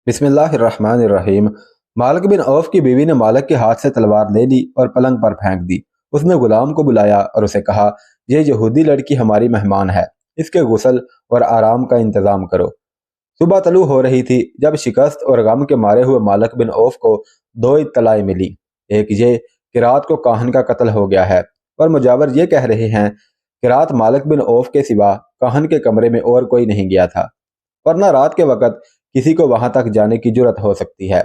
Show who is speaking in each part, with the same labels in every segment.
Speaker 1: بسم اللہ الرحمن الرحیم۔ مالک بن عوف کی بیوی نے مالک کے ہاتھ سے تلوار لے لی اور پلنگ پر پھینک دی۔ اس نے غلام کو بلایا اور اسے کہا، یہ یہودی لڑکی ہماری مہمان ہے، اس کے غسل اور آرام کا انتظام کرو۔ صبح طلوع ہو رہی تھی جب شکست اور غم کے مارے ہوئے مالک بن عوف کو دو اطلاعیں ملی۔ ایک یہ کہ رات کو کاہن کا قتل ہو گیا ہے، اور مجاور یہ کہہ رہے ہیں کہ رات مالک بن عوف کے سوا کاہن کے کمرے میں اور کوئی نہیں گیا تھا، ورنہ رات کے وقت کسی کو وہاں تک جانے کی جرت ہو سکتی ہے۔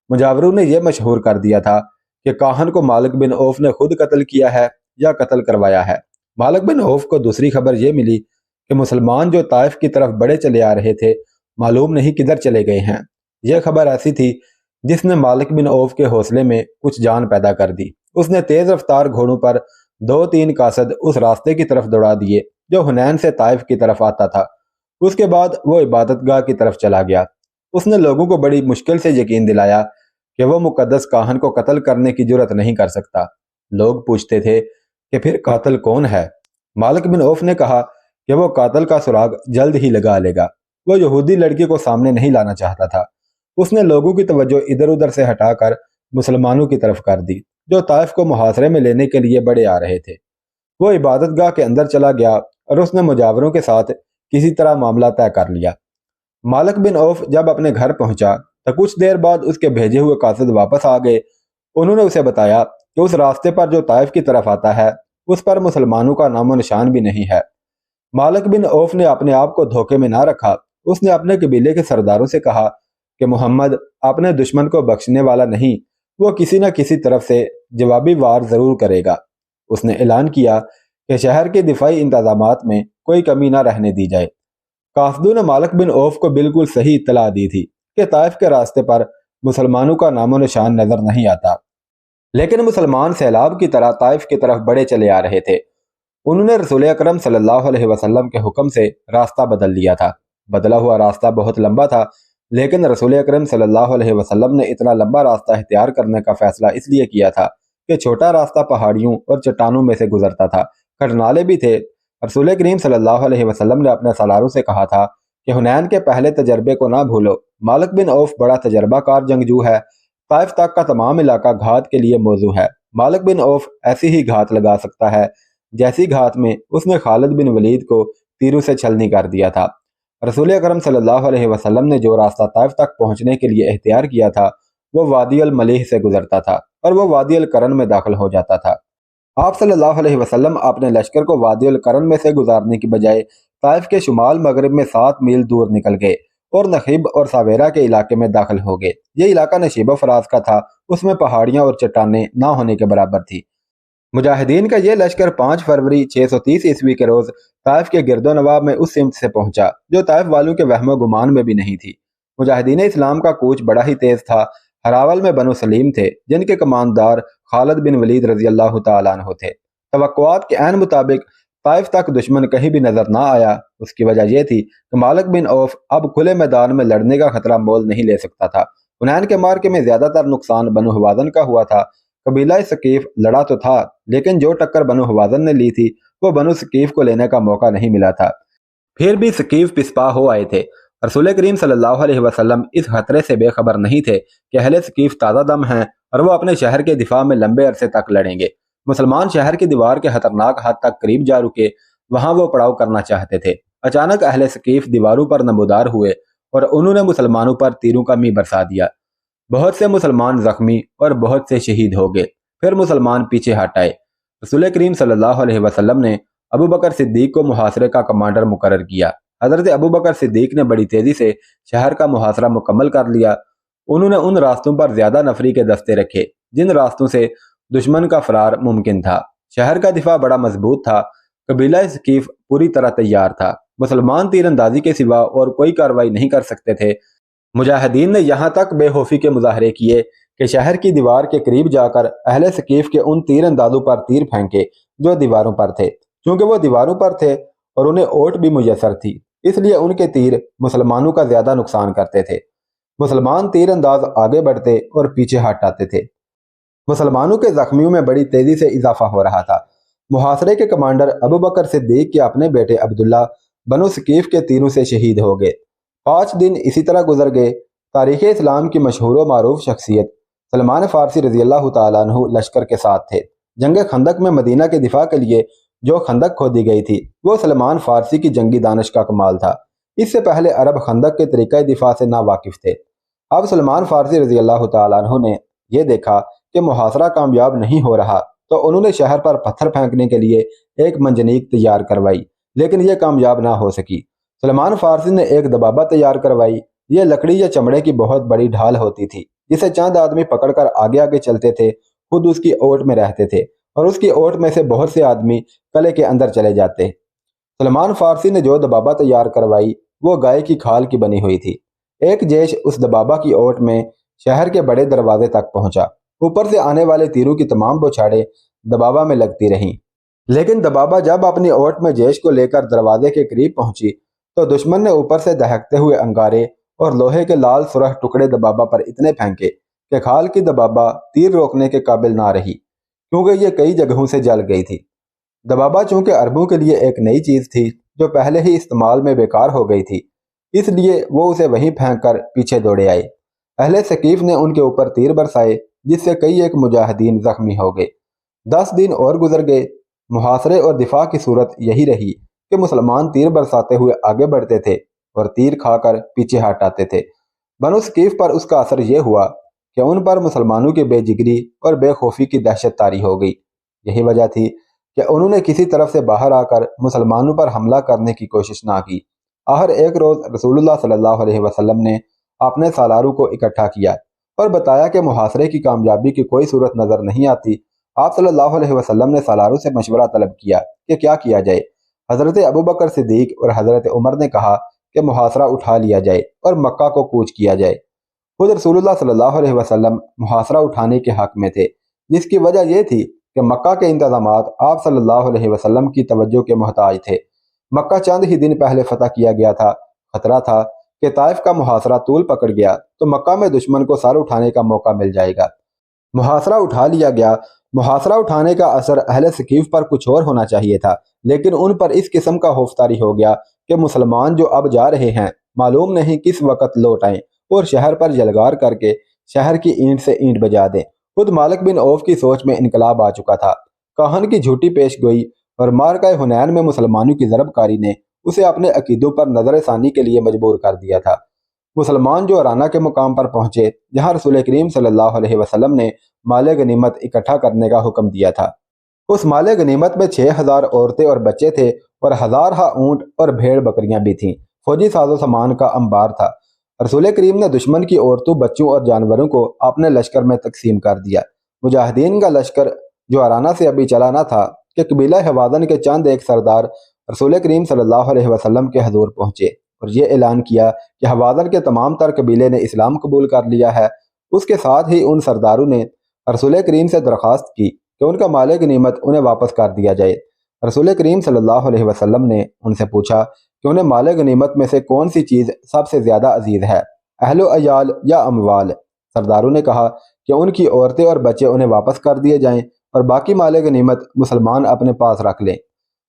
Speaker 1: مجاوروں نے یہ مشہور کر دیا تھا کہ کاہن کو مالک بن عوف نے خود قتل کیا ہے یا قتل کروایا ہے۔ مالک بن عوف کو دوسری خبر یہ ملی کہ مسلمان جو طائف کی طرف بڑے چلے آ رہے تھے معلوم نہیں کدھر چلے گئے ہیں۔ یہ خبر ایسی تھی جس نے مالک بن عوف کے حوصلے میں کچھ جان پیدا کر دی۔ اس نے تیز رفتار گھوڑوں پر 2-3 قاصد اس راستے کی طرف دوڑا دیے جو حنین سے طائف کی طرف آتا تھا۔ اس کے بعد وہ عبادت گاہ کی طرف چلا گیا۔ اس نے لوگوں کو بڑی مشکل سے یقین دلایا کہ وہ مقدس کاہن کو قتل کرنے کی جرت نہیں کر سکتا۔ لوگ پوچھتے تھے کہ پھر قاتل کون ہے؟ مالک بن عوف نے کہا کہ وہ قاتل کا سراغ جلد ہی لگا لے گا۔ وہ یہودی لڑکی کو سامنے نہیں لانا چاہتا تھا۔ اس نے لوگوں کی توجہ ادھر ادھر سے ہٹا کر مسلمانوں کی طرف کر دی جو طائف کو محاصرے میں لینے کے لیے بڑے آ رہے تھے۔ وہ عبادت گاہ کے اندر چلا گیا اور اس نے مجاوروں کے ساتھ کسی طرح معاملہ طے کر لیا۔ مالک بن عوف جب اپنے گھر پہنچا تو کچھ دیر بعد اس کے بھیجے ہوئے قاصد واپس آ گئے۔ انہوں نے اسے بتایا کہ اس راستے پر جو طائف کی طرف آتا ہے اس پر مسلمانوں کا نام و نشان بھی نہیں ہے۔ مالک بن عوف نے اپنے آپ کو دھوکے میں نہ رکھا۔ اس نے اپنے قبیلے کے سرداروں سے کہا کہ محمد اپنے دشمن کو بخشنے والا نہیں، وہ کسی نہ کسی طرف سے جوابی وار ضرور کرے گا۔ اس نے اعلان کیا کہ شہر کے دفاعی انتظامات میں کوئی کمی نہ رہنے دی جائے۔ قاصدوں نے مالک بن عوف کو بالکل صحیح اطلاع دی تھی کہ طائف کے راستے پر مسلمانوں کا نام و نشان نظر نہیں آتا، لیکن مسلمان سیلاب کی طرح طائف کی طرف بڑے چلے آ رہے تھے۔ انہوں نے رسول اکرم صلی اللہ علیہ وسلم کے حکم سے راستہ بدل لیا تھا۔ بدلا ہوا راستہ بہت لمبا تھا، لیکن رسول اکرم صلی اللہ علیہ وسلم نے اتنا لمبا راستہ اختیار کرنے کا فیصلہ اس لیے کیا تھا کہ چھوٹا راستہ پہاڑیوں اور چٹانوں میں سے گزرتا تھا، کھڈنالے بھی تھے۔ رسول کریم صلی اللہ علیہ وسلم نے اپنے سالاروں سے کہا تھا کہ حنین کے پہلے تجربے کو نہ بھولو۔ مالک بن عوف بڑا تجربہ کار جنگجو ہے۔ طائف تک کا تمام علاقہ گھات کے لیے موزوں ہے۔ مالک بن عوف ایسی ہی گھات لگا سکتا ہے جیسی گھات میں اس نے خالد بن ولید کو تیروں سے چھلنی کر دیا تھا۔ رسول اکرم صلی اللہ علیہ وسلم نے جو راستہ طائف تک پہنچنے کے لیے اختیار کیا تھا وہ وادی الملیح سے گزرتا تھا اور وہ وادی القرن میں داخل ہو جاتا تھا۔ آپ صلی اللہ علیہ وسلم اپنے لشکر کو وادی القرن میں سے گزارنے کی بجائے طائف کے شمال مغرب میں 7 میل دور نکل گئے اور نخیب اور ساویرا کے علاقے میں داخل ہو گئے۔ یہ علاقہ نشیب و فراز کا تھا، اس میں پہاڑیاں اور چٹانیں نہ ہونے کے برابر تھی۔ مجاہدین کا یہ لشکر 5 فروری 630 عیسوی کے روز طائف کے گرد و نواح میں اس سمت سے پہنچا جو طائف والوں کے وہم و گمان میں بھی نہیں تھی۔ مجاہدین اسلام کا کوچ بڑا ہی تیز تھا۔ ہراول میں بنو سلیم تھے جن کے کماندار خالد بن ولید رضی اللہ تعالیٰ عنہ تھے۔ توقعات کے عین مطابق طائف تک دشمن کہیں بھی نظر نہ آیا۔ اس کی وجہ یہ تھی کہ مالک بن عوف اب کھلے میدان میں لڑنے کا خطرہ مول نہیں لے سکتا تھا۔ حنین کے معرکے میں زیادہ تر نقصان بنو حوازن کا ہوا تھا۔ قبیلہ ثقیف لڑا تو تھا، لیکن جو ٹکر بنو حوازن نے لی تھی وہ بنو ثقیف کو لینے کا موقع نہیں ملا تھا۔ پھر بھی ثقیف پسپا ہو آئے تھے۔ رسول کریم صلی اللہ علیہ وسلم اس خطرے سے بے خبر نہیں تھے کہ اہل ثقیف تازہ دم ہیں اور وہ اپنے شہر کے دفاع میں لمبے عرصے تک لڑیں گے۔ مسلمان شہر کی دیوار کے خطرناک حد تک قریب جا رکے، وہاں وہ پڑاؤ کرنا چاہتے تھے۔ اچانک اہل ثقیف دیواروں پر نمودار ہوئے اور انہوں نے مسلمانوں پر تیروں کا می برسا دیا۔ بہت سے مسلمان زخمی اور بہت سے شہید ہو گئے۔ پھر مسلمان پیچھے ہٹ آئے۔ رسول کریم صلی اللہ علیہ وسلم نے ابو بکر صدیق کو محاصرے کا کمانڈر مقرر کیا۔ حضرت ابو بکر صدیق نے بڑی تیزی سے شہر کا محاصرہ مکمل کر لیا۔ انہوں نے ان راستوں پر زیادہ نفری کے دستے رکھے جن راستوں سے دشمن کا فرار ممکن تھا۔ شہر کا دفاع بڑا مضبوط تھا۔ قبیلہ ثقیف پوری طرح تیار تھا۔ مسلمان تیر اندازی کے سوا اور کوئی کارروائی نہیں کر سکتے تھے۔ مجاہدین نے یہاں تک بے خوفی کے مظاہرے کیے کہ شہر کی دیوار کے قریب جا کر اہل ثقیف کے ان تیر اندازوں پر تیر پھینکے جو دیواروں پر تھے۔ چونکہ وہ دیواروں پر تھے اور انہیں اوٹ بھی میسر تھی، اس لیے ان کے تیر مسلمانوں کا زیادہ نقصان کرتے تھے۔ مسلمان تیر انداز آگے بڑھتے اور پیچھے ہٹ آتے تھے۔ مسلمانوں کے زخمیوں میں بڑی تیزی سے اضافہ ہو رہا تھا۔ محاصرے کے کمانڈر ابو بکر صدیق کے اپنے بیٹے عبداللہ بنو ثقیف کے تیروں سے شہید ہو گئے۔ 5 دن اسی طرح گزر گئے۔ تاریخ اسلام کی مشہور و معروف شخصیت سلمان فارسی رضی اللہ تعالیٰ عنہ لشکر کے ساتھ تھے۔ جنگ خندق میں مدینہ کے دفاع کے لیے جو خندق کھودی گئی تھی وہ سلمان فارسی کی جنگی دانش کا کمال تھا۔ اس سے پہلے عرب خندق کے طریقہ دفاع سے ناواقف تھے۔ اب سلمان فارسی رضی اللہ تعالیٰ عنہ نے یہ دیکھا کہ محاصرہ کامیاب نہیں ہو رہا تو انہوں نے شہر پر پتھر پھینکنے کے لیے ایک منجنیق تیار کروائی، لیکن یہ کامیاب نہ ہو سکی۔ سلمان فارسی نے ایک دبابہ تیار کروائی۔ یہ لکڑی یا چمڑے کی بہت بڑی ڈھال ہوتی تھی جسے چند آدمی پکڑ کر آگے آگے چلتے تھے، خود اس کی اوٹ میں رہتے تھے اور اس کی اوٹ میں سے بہت سے آدمی قلعے کے اندر چلے جاتے۔ سلمان فارسی نے جو دبابہ تیار کروائی وہ گائے کی کھال کی بنی ہوئی تھی۔ ایک جیش اس دبابہ کی اوٹ میں شہر کے بڑے دروازے تک پہنچا۔ اوپر سے آنے والے تیروں کی تمام بوچھاڑیں دبابہ میں لگتی رہیں، لیکن دبابہ جب اپنی اوٹ میں جیش کو لے کر دروازے کے قریب پہنچی تو دشمن نے اوپر سے دہکتے ہوئے انگارے اور لوہے کے لال سرخ ٹکڑے دبابہ پر اتنے پھینکے کہ کھال کی دبابہ تیر روکنے کے قابل نہ رہی، کیونکہ یہ کئی جگہوں سے جل گئی تھی۔ دبابہ چونکہ عربوں کے لیے ایک نئی چیز تھی جو پہلے ہی استعمال میں بیکار ہو گئی تھی، اس لیے وہ اسے وہیں پھینک کر پیچھے دوڑے آئے۔ اہل ثقیف نے ان کے اوپر تیر برسائے جس سے کئی ایک مجاہدین زخمی ہو گئے۔ 10 دن اور گزر گئے۔ محاصرے اور دفاع کی صورت یہی رہی کہ مسلمان تیر برساتے ہوئے آگے بڑھتے تھے اور تیر کھا کر پیچھے ہٹ آتے تھے۔ بنو ثقیف پر اس کا اثر یہ ہوا کہ ان پر مسلمانوں کی بے جگری اور بے خوفی کی دہشت طاری ہو گئی۔ یہی وجہ تھی کہ انہوں نے کسی طرف سے باہر آ کر مسلمانوں پر حملہ کرنے کی کوشش نہ کی۔ آخر ایک روز رسول اللہ صلی اللہ علیہ وسلم نے اپنے سالاروں کو اکٹھا کیا اور بتایا کہ محاصرے کی کامیابی کی کوئی صورت نظر نہیں آتی۔ آپ صلی اللہ علیہ وسلم نے سالاروں سے مشورہ طلب کیا کہ کیا کیا جائے۔ حضرت ابوبکر صدیق اور حضرت عمر نے کہا کہ محاصرہ اٹھا لیا جائے اور مکہ کو کوچ کیا جائے۔ خود رسول اللہ صلی اللہ علیہ وسلم محاصرہ اٹھانے کے حق میں تھے، جس کی وجہ یہ تھی کہ مکہ کے انتظامات آپ صلی اللہ علیہ وسلم کی توجہ کے محتاج تھے۔ مکہ چند ہی دن پہلے فتح کیا گیا تھا۔ خطرہ تھا کہ طائف کا محاصرہ طول پکڑ گیا تو مکہ میں دشمن کو سر اٹھانے کا موقع مل جائے گا۔ محاصرہ اٹھا لیا گیا۔ محاصرہ اٹھانے کا اثر اہل ثقیف پر کچھ اور ہونا چاہیے تھا، لیکن ان پر اس قسم کا خوف طاری ہو گیا کہ مسلمان جو اب جا رہے ہیں معلوم نہیں کس وقت لوٹ آئیں اور شہر پر یلغار کر کے شہر کی اینٹ سے اینٹ بجا دیں۔ خود مالک بن عوف کی سوچ میں انقلاب آ چکا تھا۔ کاہن کی جھوٹی پیش گوئی اور مارکہ حنین میں مسلمانوں کی ضرب کاری نے اسے اپنے عقیدوں پر نظر ثانی کے لیے مجبور کر دیا تھا۔ مسلمان جو ارانا کے مقام پر پہنچے جہاں رسول کریم صلی اللہ علیہ وسلم نے مال غنیمت اکٹھا کرنے کا حکم دیا تھا۔ اس مال غنیمت میں 6000 عورتیں اور بچے تھے اور ہزارہ اونٹ اور بھیڑ بکریاں بھی تھیں۔ فوجی ساز و سامان کا انبار تھا۔ رسول کریم نے دشمن کی عورتوں، بچوں اور جانوروں کو اپنے لشکر میں تقسیم کر دیا۔ مجاہدین کا لشکر جو ارانا سے ابھی چلا نہ تھا کہ قبیلہ حوازن کے چند ایک سردار رسول کریم صلی اللہ علیہ وسلم کے حضور پہنچے اور یہ اعلان کیا کہ حوازن کے تمام تر قبیلے نے اسلام قبول کر لیا ہے۔ اس کے ساتھ ہی ان سرداروں نے رسول کریم سے درخواست کی کہ ان کا مال غنیمت انہیں واپس کر دیا جائے۔ رسول کریم صلی اللہ علیہ وسلم نے ان سے پوچھا کہ انہیں مال غنیمت میں سے کون سی چیز سب سے زیادہ عزیز ہے، اہل و عیال یا اموال؟ سرداروں نے کہا کہ ان کی عورتیں اور بچے انہیں واپس کر دیے جائیں اور باقی مال غنیمت مسلمان اپنے پاس رکھ لیں۔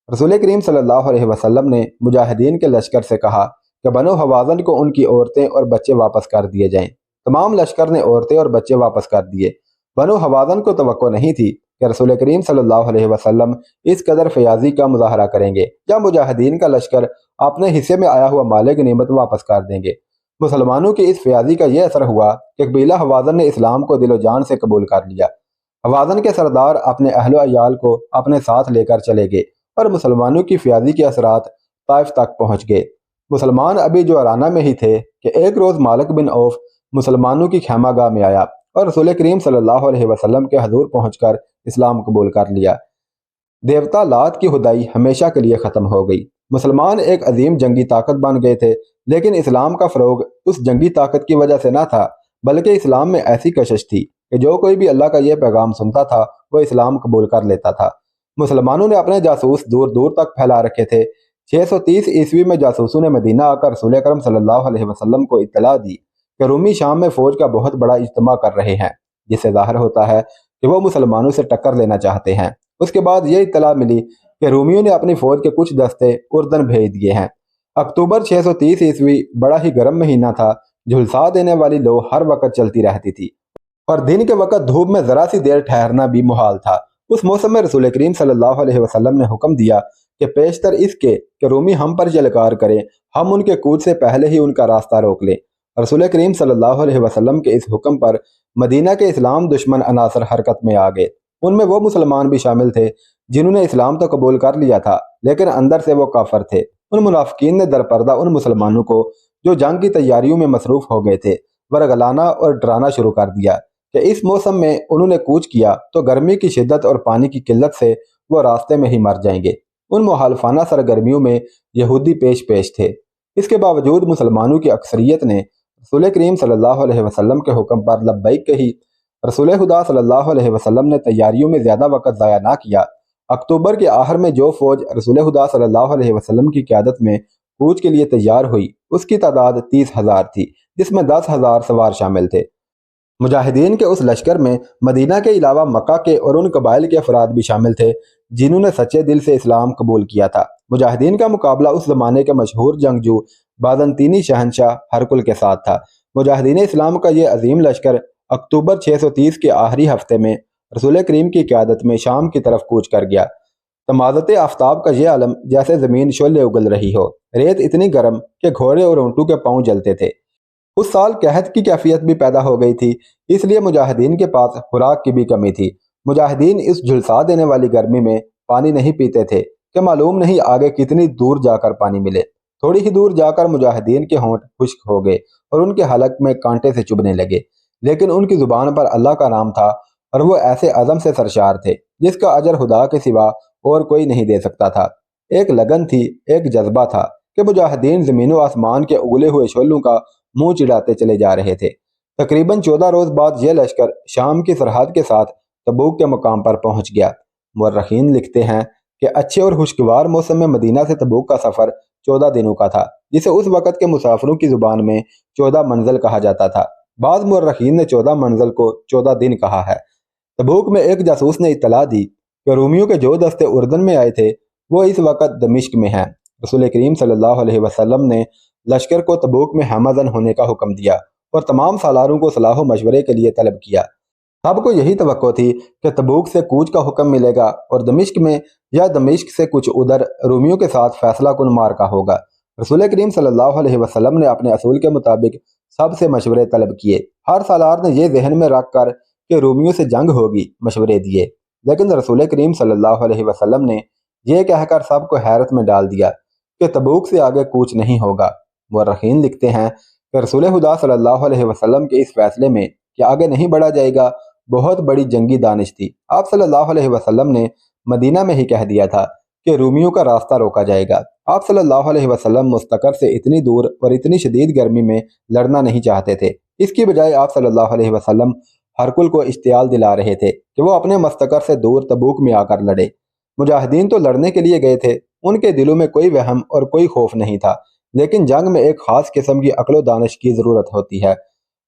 Speaker 1: رسول کریم صلی اللہ علیہ وسلم نے مجاہدین کے لشکر سے کہا کہ بنو حوازن کو ان کی عورتیں اور بچے واپس کر دیے جائیں۔ تمام لشکر نے عورتیں اور بچے واپس کر دیے۔ بنو حوازن کو توقع نہیں تھی کہ رسول کریم صلی اللہ علیہ وسلم اس قدر فیاضی کا مظاہرہ کریں گے یا مجاہدین کا لشکر اپنے حصے میں آیا ہوا مال غنیمت واپس کر دیں گے۔ مسلمانوں کی اس فیاضی کا یہ اثر ہوا کہ قبیلہ حوازن نے اسلام کو دل و جان سے قبول کر لیا۔ حوازن کے سردار اپنے اہل و عیال کو اپنے ساتھ لے کر چلے گئے اور مسلمانوں کی فیاضی کے اثرات طائف تک پہنچ گئے۔ مسلمان ابھی جو ارانا میں ہی تھے کہ ایک روز مالک بن عوف مسلمانوں کی خیمہ گاہ میں آیا اور رسول کریم صلی اللہ علیہ وسلم کے حضور پہنچ کر اسلام قبول کر لیا۔ دیوتا لات کی خدائی ہمیشہ کے لیے ختم ہو گئی۔ مسلمان ایک عظیم جنگی طاقت بن گئے تھے، لیکن اسلام کا فروغ اس جنگی طاقت کی وجہ سے نہ تھا، بلکہ اسلام میں ایسی کشش تھی کہ جو کوئی بھی اللہ کا یہ پیغام سنتا تھا وہ اسلام قبول کر لیتا تھا۔ مسلمانوں نے اپنے جاسوس دور دور تک پھیلا رکھے تھے۔ 630 عیسوی میں جاسوسوں نے مدینہ آ کر رسول اکرم صلی اللہ علیہ وسلم کو اطلاع دی کہ رومی شام میں فوج کا بہت بڑا اجتماع کر رہے ہیں، جس سے ظاہر ہوتا ہے کہ وہ مسلمانوں سے ٹکر لینا چاہتے ہیں۔ اس کے بعد یہ اطلاع ملی کہ رومیوں نے اپنی فوج کے کچھ دستے اردن بھیج دیے ہیں۔ اکتوبر 630 عیسوی بڑا ہی گرم مہینہ تھا، جھلسا دینے والی لو ہر وقت چلتی رہتی تھی اور دن کے وقت دھوپ میں ذرا سی دیر ٹھہرنا بھی محال تھا۔ اس موسم میں رسول کریم صلی اللہ علیہ وسلم نے حکم دیا کہ پیشتر اس کے کہ رومی ہم پر جلکار کریں، ہم ان کے کوچ سے پہلے ہی ان کا راستہ روک لیں۔ رسول کریم صلی اللہ علیہ وسلم کے اس حکم پر مدینہ کے اسلام دشمن عناصر حرکت میں آ گئے۔ ان میں وہ مسلمان بھی شامل تھے جنہوں نے اسلام تو قبول کر لیا تھا لیکن اندر سے وہ کافر تھے۔ ان منافقین نے درپردہ ان مسلمانوں کو جو جنگ کی تیاریوں میں مصروف ہو گئے تھے ورگلانا اور ڈرانا شروع کر دیا کہ اس موسم میں انہوں نے کوچ کیا تو گرمی کی شدت اور پانی کی قلت سے وہ راستے میں ہی مر جائیں گے۔ ان مخالفانہ سرگرمیوں میں یہودی پیش تھے۔ اس کے باوجود مسلمانوں کی اکثریت نے رسول کریم صلی اللہ علیہ وسلم کے حکم پر لبیک کہی۔ رسول خدا صلی اللہ علیہ وسلم نے تیاریوں میں زیادہ وقت ضائع نہ کیا۔ اکتوبر کے آخر میں جو فوج رسول خدا صلی اللہ علیہ وسلم کی قیادت میں کوچ کے لیے تیار ہوئی اس کی تعداد 30,000 تھی، جس میں 10,000 سوار شامل تھے۔ مجاہدین کے اس لشکر میں مدینہ کے علاوہ مکہ کے اور ان قبائل کے افراد بھی شامل تھے جنہوں نے سچے دل سے اسلام قبول کیا تھا۔ مجاہدین کا مقابلہ اس زمانے کے مشہور جنگجو بازنطینی شہنشاہ ہرقل کے ساتھ تھا۔ مجاہدین اسلام کا یہ عظیم لشکر اکتوبر 630 کے آخری ہفتے میں رسول کریم کی قیادت میں شام کی طرف کوچ کر گیا۔ تمازت آفتاب کا یہ عالم جیسے زمین شعلے اگل رہی ہو، ریت اتنی گرم کہ گھوڑے اور اونٹوں کے پاؤں جلتے تھے۔ اس سال قحط کی کیفیت بھی پیدا ہو گئی تھی، اس لیے مجاہدین کے پاس خوراک کی بھی کمی تھی۔ مجاہدین اس جھلسا دینے والی گرمی میں پانی نہیں پیتے تھے کہ معلوم نہیں آگے کتنی دور جا کر پانی ملے۔ تھوڑی ہی دور جا کر مجاہدین کے ہونٹ خشک ہو گئے اور ان کے حلق میں کانٹے سے چبھنے لگے، لیکن ان کی زبان پر اللہ کا نام تھا اور وہ ایسے عزم سے سرشار تھے جس کا اجر خدا کے سوا اور کوئی نہیں دے سکتا تھا۔ ایک لگن تھی، ایک جذبہ تھا کہ مجاہدین زمین و آسمان کے اگلے ہوئے شعلوں کا منہ چڑھاتے چلے جا رہے تھے۔ تقریباً 14 روز بعد یہ لشکر شام کی سرحد کے ساتھ تبوک کے مقام پر پہنچ گیا۔ مورخین لکھتے ہیں کہ اچھے اور خوشگوار موسم میں مدینہ سے تبوک کا سفر 14 دنوں کا تھا، جسے اس وقت کے مسافروں کی زبان میں 14 منزل کہا جاتا تھا۔ بعض مورخین نے 14 منزل کو 14 دن کہا ہے۔ تبوک میں ایک جاسوس نے اطلاع دی کہ رومیوں کے جو دستے اردن میں آئے تھے وہ اس وقت دمشق میں ہیں۔ رسول کریم صلی اللہ علیہ وسلم نے لشکر کو تبوک میں ہمہ ہونے کا حکم دیا اور تمام سالاروں کو صلاح و مشورے کے لیے طلب کیا۔ سب کو یہی توقع تھی کہ تبوک سے کوچ کا حکم ملے گا اور دمشق میں یا دمشق سے کچھ ادھر رومیوں کے ساتھ فیصلہ کن معرکہ ہوگا۔ رسول کریم صلی اللہ علیہ وسلم نے اپنے اصول کے مطابق سب سے مشورے طلب کیے۔ ہر سالار نے یہ ذہن میں رکھ کر کہ رومیوں سے جنگ ہوگی مشورے دیے، لیکن رسول کریم صلی اللہ علیہ وسلم نے یہ کہہ کر سب کو حیرت میں ڈال دیا کہ تبوک سے آگے کوچ نہیں ہوگا۔ مورخین لکھتے ہیں کہ رسول خدا صلی اللہ علیہ وسلم کے اس فیصلے میں کہ آگے نہیں بڑھا جائے گا بہت بڑی جنگی دانش تھی۔ آپ صلی اللہ علیہ وسلم نے مدینہ میں ہی کہہ دیا تھا کہ رومیوں کا راستہ روکا جائے گا۔ آپ صلی اللہ علیہ وسلم مستقر سے اتنی دور اور اتنی شدید گرمی میں لڑنا نہیں چاہتے تھے۔ اس کی بجائے آپ صلی اللہ علیہ وسلم ہرقل کو اشتعال دلا رہے تھے کہ وہ اپنے مستقر سے دور تبوک میں آ کر لڑے۔ مجاہدین تو لڑنے کے لیے گئے تھے، ان کے دلوں میں کوئی وہم اور کوئی خوف نہیں تھا، لیکن جنگ میں ایک خاص قسم کی عقل و دانش کی ضرورت ہوتی ہے۔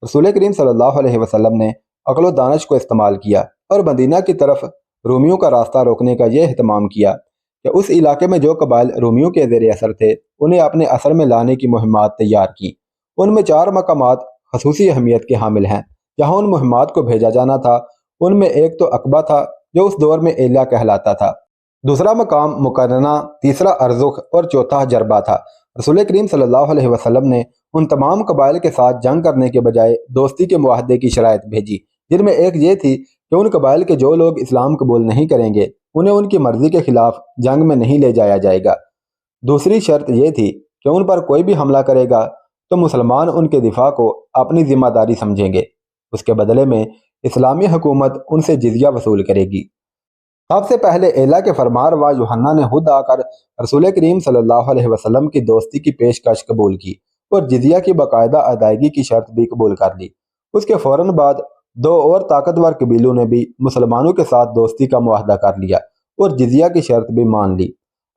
Speaker 1: رسول کریم صلی اللہ علیہ وسلم نے عقل و دانش کو استعمال کیا اور مدینہ کی طرف رومیوں کا راستہ روکنے کا یہ اہتمام کیا کہ اس علاقے میں جو قبائل رومیوں کے زیر اثر تھے انہیں اپنے اثر میں لانے کی مہمات تیار کی۔ ان میں 4 مقامات خصوصی اہمیت کے حامل ہیں جہاں ان مہمات کو بھیجا جانا تھا۔ ان میں ایک تو عقبہ تھا جو اس دور میں ایلا کہلاتا تھا، دوسرا مقام مقرنہ، تیسرا ارزخ اور چوتھا جربہ تھا۔ رسول کریم صلی اللہ علیہ وسلم نے ان تمام قبائل کے ساتھ جنگ کرنے کے بجائے دوستی کے معاہدے کی شرائط بھیجی، جن میں ایک یہ تھی کہ ان قبائل کے جو لوگ اسلام قبول نہیں کریں گے انہیں ان کی مرضی کے خلاف جنگ میں نہیں لے جایا جائے گا۔ دوسری شرط یہ تھی کہ ان پر کوئی بھی حملہ کرے گا تو مسلمان ان کے دفاع کو اپنی ذمہ داری سمجھیں گے، اس کے بدلے میں اسلامی حکومت ان سے جزیہ وصول کرے گی۔ سب سے پہلے ایلا کے فرمانروا یوحنا نے خود آ کر رسول کریم صلی اللہ علیہ وسلم کی دوستی کی پیشکش قبول کی اور جزیہ کی باقاعدہ ادائیگی کی شرط بھی قبول کر لی۔ اس کے فوراً بعد 2 اور طاقتور قبیلوں نے بھی مسلمانوں کے ساتھ دوستی کا معاہدہ کر لیا اور جزیہ کی شرط بھی مان لی۔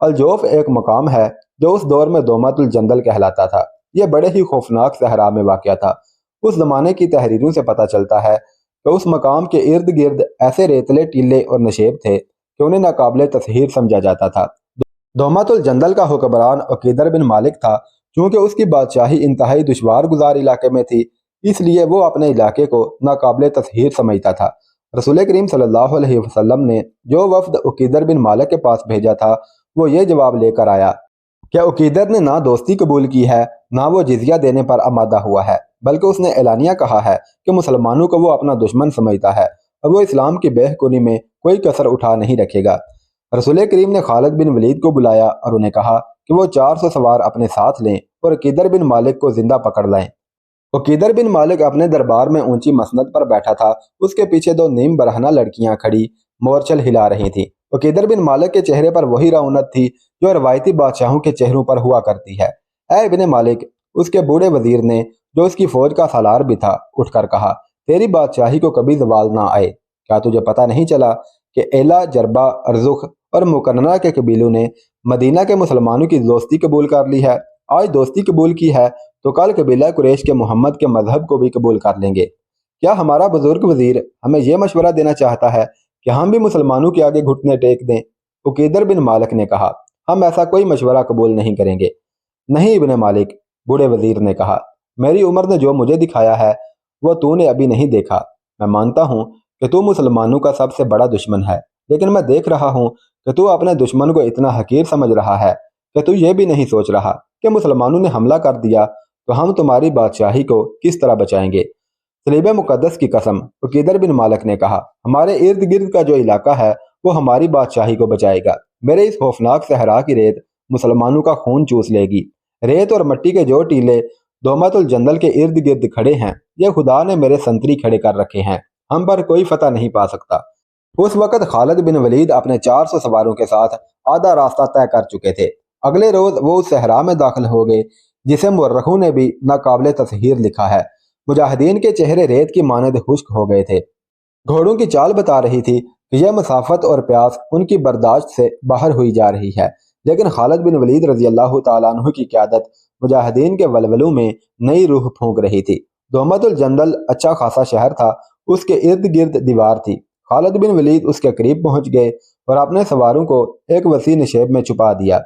Speaker 1: الجوف ایک مقام ہے جو اس دور میں دومت الجندل کہلاتا تھا۔ یہ بڑے ہی خوفناک صحرا میں واقع تھا۔ اس زمانے کی تحریروں سے پتہ چلتا ہے کہ اس مقام کے ارد گرد ایسے ریتلے ٹیلے اور نشیب تھے کہ انہیں ناقابل تسخیر سمجھا جاتا تھا۔ دومت الجندل کا حکمران عقیدر بن مالک تھا چونکہ اس کی بادشاہی انتہائی دشوار گزار علاقے میں تھی، اس لیے وہ اپنے علاقے کو ناقابل تسخیر سمجھتا تھا۔ رسول کریم صلی اللہ علیہ وسلم نے جو وفد عقیدر بن مالک کے پاس بھیجا تھا وہ یہ جواب لے کر آیا کہ عقیدر نے نہ دوستی قبول کی ہے نہ وہ جزیہ دینے پر آمادہ ہوا ہے، بلکہ اس نے اعلانیہ کہا ہے کہ مسلمانوں کو وہ اپنا دشمن سمجھتا ہے اور وہ اسلام کی بے حکمی میں کوئی کسر اٹھا نہیں رکھے گا۔ رسول کریم نے خالد بن ولید کو بلایا اور انہیں کہا کہ وہ 400 سوار اپنے ساتھ لیں اور عقیدر بن مالک کو زندہ پکڑ لائیں۔ عقیدر بن مالک اپنے دربار میں اونچی مسند پر بیٹھا تھا، اس کے پیچھے 2 نیم برہنہ لڑکیاں کھڑی مورچل ہلا رہی تھیں۔ عقیدر بن مالک کے چہرے پر وہی رونق تھی جو روایتی بادشاہوں کے چہروں پر ہوا کرتی ہے۔ اے ابن مالک، اس کے بوڑھے وزیر نے جو اس کی فوج کا سالار بھی تھا اٹھ کر کہا، تیری بادشاہی کو کبھی زوال نہ آئے۔ کیا تجھے پتہ نہیں چلا کہ ایلا، جربا، ارزخ اور مکننہ کے قبیلوں نے مدینہ کے مسلمانوں کی دوستی قبول کر لی ہے؟ آج دوستی قبول کی ہے تو کل قبیلہ قریش کے محمد کے مذہب کو بھی قبول کر لیں گے۔ کیا ہمارا بزرگ وزیر ہمیں یہ مشورہ دینا چاہتا ہے کہ ہم بھی مسلمانوں کے آگے گھٹنے ٹیک دیں؟ عقیدر بن مالک نے کہا، ہم ایسا کوئی مشورہ قبول نہیں کریں گے۔ نہیں ابن مالک، بوڑھے وزیر نے کہا، میری عمر نے جو مجھے دکھایا ہے وہ تو نے ابھی نہیں دیکھا۔ میں مانتا ہوں کہ تو مسلمانوں کا سب سے بڑا دشمن ہے، لیکن میں دیکھ رہا ہوں کہ تو اپنے دشمن کو اتنا حقیر سمجھ رہا ہے کہ تو یہ بھی نہیں سوچ رہا کہ مسلمانوں نے حملہ کر دیا تو ہم تمہاری بادشاہی کو کس طرح بچائیں گے۔ صلیب مقدس کی قسم، عقیدر بن مالک نے کہا، ہمارے ارد گرد کا جو علاقہ ہے وہ ہماری بادشاہی کو بچائے گا۔ میرے اس خوفناک صحرا کی ریت مسلمانوں کا خون چوس لے گی۔ ریت اور مٹی کے جو ٹیلے دومت الجندل کے ارد گرد کھڑے ہیں یہ خدا نے میرے سنتری کھڑے کر رکھے ہیں، ہم پر کوئی فتح نہیں پا سکتا۔ اس وقت خالد بن ولید اپنے 400 سواروں کے ساتھ آدھا راستہ طے کر چکے تھے۔ اگلے روز وہ اس صحرا میں داخل ہو گئے جسے مورخوں نے بھی ناقابل تسخیر لکھا ہے۔ مجاہدین کے چہرے ریت کی مانند خشک ہو گئے تھے۔ گھوڑوں کی چال بتا رہی تھی کہ یہ مسافت اور پیاس ان کی برداشت سے باہر ہوئی جا رہی ہے، لیکن خالد بن ولید رضی اللہ تعالیٰ عنہ کی قیادت مجاہدین کے ولولوں میں نئی روح پھونک رہی تھی۔ دومت الجندل اچھا خاصا شہر تھا، اس کے ارد گرد دیوار تھی۔ خالد بن ولید اس کے قریب پہنچ گئے اور اپنے سواروں کو ایک وسیع نشیب میں چھپا دیا۔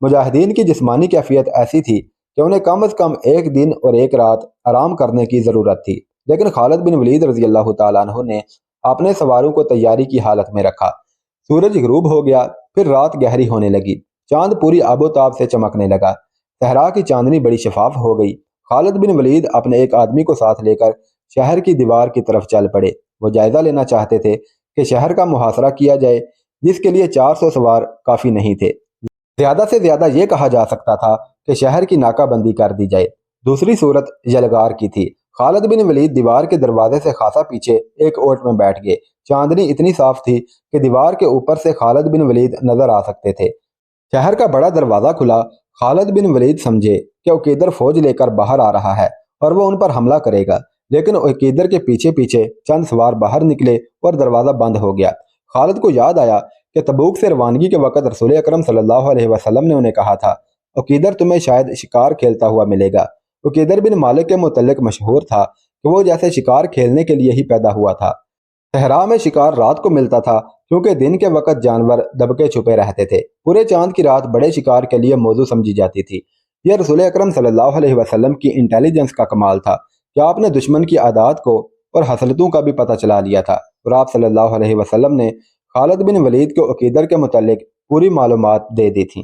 Speaker 1: مجاہدین کی جسمانی کیفیت ایسی تھی کہ انہیں کم از کم 1 دن اور 1 رات آرام کرنے کی ضرورت تھی، لیکن خالد بن ولید رضی اللہ تعالیٰ عنہ نے اپنے سواروں کو تیاری کی حالت میں رکھا۔ سورج غروب ہو گیا، پھر رات گہری ہونے لگی، چاند پوری آب و تاب سے چمکنے لگا، صحرا کی چاندنی بڑی شفاف ہو گئی۔ خالد بن ولید اپنے ایک آدمی کو ساتھ لے کر شہر کی دیوار کی طرف چل پڑے۔ وہ جائزہ لینا چاہتے تھے کہ شہر کا محاصرہ کیا جائے، جس کے لیے 400 سوار کافی نہیں تھے۔ زیادہ سے زیادہ یہ کہا جا سکتا تھا کہ شہر کی ناکہ بندی کر دی جائے۔ دوسری صورت یلغار کی تھی۔ خالد بن ولید دیوار کے دروازے سے خاصا پیچھے ایک اوٹ میں بیٹھ گئے۔ چاندنی اتنی صاف تھی کہ دیوار کے اوپر سے خالد بن ولید نظر آ سکتے تھے۔ شہر کا بڑا دروازہ کھلا۔ خالد بن ولید سمجھے کہ عقیدر فوج لے کر باہر آ رہا ہے اور وہ ان پر حملہ کرے گا، لیکن عقیدر کے پیچھے پیچھے چند سوار باہر نکلے اور دروازہ بند ہو گیا۔ خالد کو یاد آیا کہ تبوک سے روانگی کے وقت رسول اکرم صلی اللہ علیہ وسلم نے انہیں کہا تھا، عقیدر تمہیں شاید شکار کھیلتا ہوا ملے گا۔ عقیدر بن مالک کے متعلق مشہور تھا کہ وہ جیسے شکار کھیلنے کے لیے ہی پیدا ہوا تھا۔ صحرا میں شکار رات کو ملتا تھا کیونکہ دن کے وقت جانور دبکے چھپے رہتے تھے۔ پورے چاند کی رات بڑے شکار کے لیے موزوں سمجھی جاتی تھی۔ یہ رسول اکرم صلی اللہ علیہ وسلم کی انٹیلیجنس کا کمال تھا کہ آپ نے دشمن کی عادات کو اور حسلتوں کا بھی پتہ چلا لیا تھا، اور آپ صلی اللہ علیہ وسلم نے خالد بن ولید کو عقیدر کے متعلق پوری معلومات دے دی تھیں۔